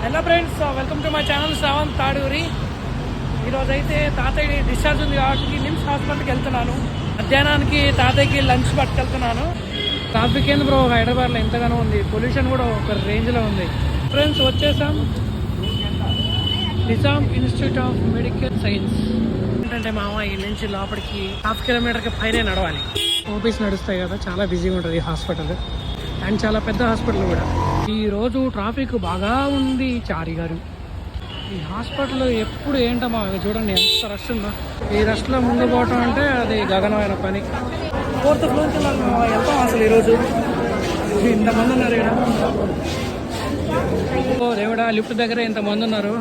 Hello friends, welcome to my channel Shravan Taduri. ఈరోజైతే తాతయ్య discharge ఉంది కాబట్టి నిమ్స్ హాస్పిటల్కి వెళ్తున్నాను. మధ్యాహ్నానికి తాతయ్యకి లంచ్ పట్టుకెళ్తున్నాను. ట్రాఫిక్ ఏంది బ్రో హైదరాబాద్లో ఎంతగానో ఉంది, పొల్యూషన్ కూడా ఒక రేంజ్లో ఉంది. ఫ్రెండ్స్ వచ్చేసాం Nizam institute of medical science. ఏంటంటే మామ ఈ నుంచి లోపలికి 1/2 కిలోమీటర్కి పైనే నడవాలి. ఓపీస్ నడుస్తాయి కదా, చాలా బిజీగా ఉంటుంది ఈ హాస్పిటల్. అండ్ చాలా పెద్ద హాస్పిటల్ కూడా. ఈరోజు ట్రాఫిక్ బాగా ఉంది చారి గారు. ఈ హాస్పిటల్ ఎప్పుడు ఏంటమ్మా చూడండి ఎంత రష్ ఉందో. ఈ రష్లో ముందు పోవటం అంటే అది గగనమైన పని. 4th ఫ్లోర్కి వెళ్తాం అసలు ఈరోజు. ఇంతమంది ఉన్నారు ఇక్కడ. ఓ దేవుడా, లిఫ్ట్ దగ్గర ఇంతమంది ఉన్నారు.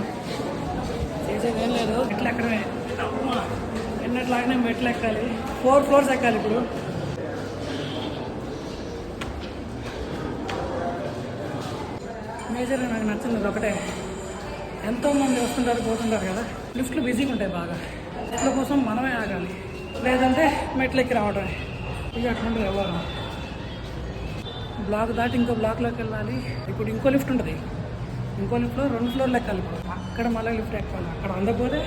చేసేది ఏం లేదు, మెట్లు ఎక్కడమే. ఎన్నట్లాగానే మెట్లు ఎక్కాలి. 4 ఫ్లోర్స్ ఎక్కాలి ఇప్పుడు. మేజర్గా నాకు నచ్చింది ఒకటే, ఎంతోమంది వస్తుంటారు పోతుంటారు కదా, లిఫ్ట్లు బిజీగా ఉంటాయి బాగా. లిఫ్ట్ల కోసం మనమే ఆగాలి, లేదంటే మెట్లు ఎక్కి రావడమే. ఇక అట్లాంటిది ఎవరు బ్లాక్ దాటి ఇంకో బ్లాక్లోకి వెళ్ళాలి. ఇప్పుడు ఇంకో లిఫ్ట్ ఉంటుంది, ఇంకో లిఫ్ట్లో 2 ఫ్లోర్లు ఎక్కాలి. ఇప్పుడు అక్కడ మళ్ళీ లిఫ్ట్ ఎక్కాలి, అక్కడ అందకపోతే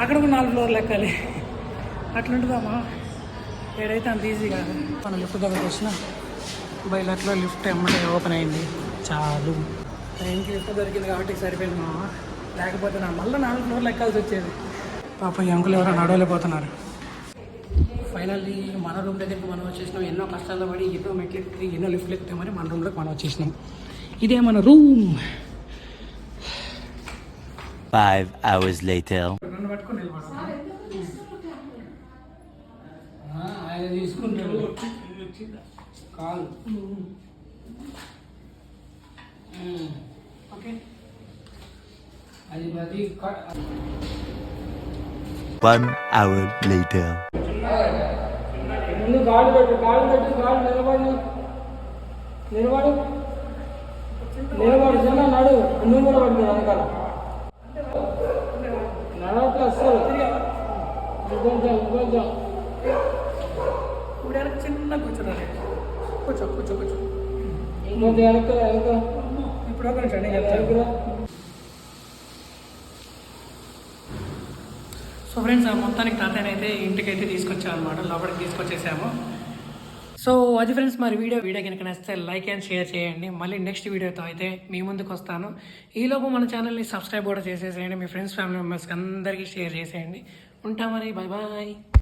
అక్కడ కూడా 4 ఫ్లోర్లు ఎక్కాలి. అట్లుంటుందమ్మా. ఏడైతే అంత ఈజీ కాదు. మన లిఫ్ట్ దగ్గరకు వచ్చిన బయలట్లో లిఫ్ట్ ఎమ్మటే ఓపెన్ అయింది. చాలు, టైంకి లిఫ్ట్ దొరికింది కాబట్టి సరిపోయింది మామ. లేకపోతే నా మళ్ళీ 4 ఫ్లోర్లు ఎక్కాల్సి వచ్చేది. పాప ఈ అంకులు ఎవరో నడవలేకపోతున్నారు. ఫైనల్లీ మన రూమ్ దగ్గరికి మనం వచ్చేసినాం. ఎన్నో కష్టాలు పడి ఎన్నో మెట్లు ఎక్కి ఎన్నో లిఫ్ట్లు ఎక్కుతాయి, మరి మన రూమ్లోకి మనం వచ్చేసినాం. ఇదే మన రూమ్. 5 hours later. నన్ను పట్టుకొని నిలబడ ఆయన తీసుకుంటాడు కాలు. ఓకే, అది 1 hour later. ముందు కాళ్ళు పెట్టు, కాళ్ళు నిలబడు చిన్న నడు. నువ్వు కూడా పడుతుంది వెనకాల నడవట్లే అస్సలు. కొంచెం చిన్న కూర్చోండి. కూర్చో వెనక. ఇప్పుడు ఒక నిమిషం నేను చెప్తాను. సో ఫ్రెండ్స్, మొత్తానికి తాతయ్యనైతే ఇంటికైతే తీసుకొచ్చాం అనమాట. లోపలికి తీసుకొచ్చేసాము. సో అది ఫ్రెండ్స్, మరి వీడియో కనుక నచ్చితే లైక్ అండ్ షేర్ చేయండి. మళ్ళీ నెక్స్ట్ వీడియోతో అయితే మీ ముందుకు వస్తాను. ఈలోపు మన ఛానల్ని సబ్స్క్రైబ్ కూడా చేసేసేయండి. మీ ఫ్రెండ్స్ ఫ్యామిలీ మెంబర్స్కి అందరికీ షేర్ చేసేయండి. ఉంటాం మరి, బాయ్.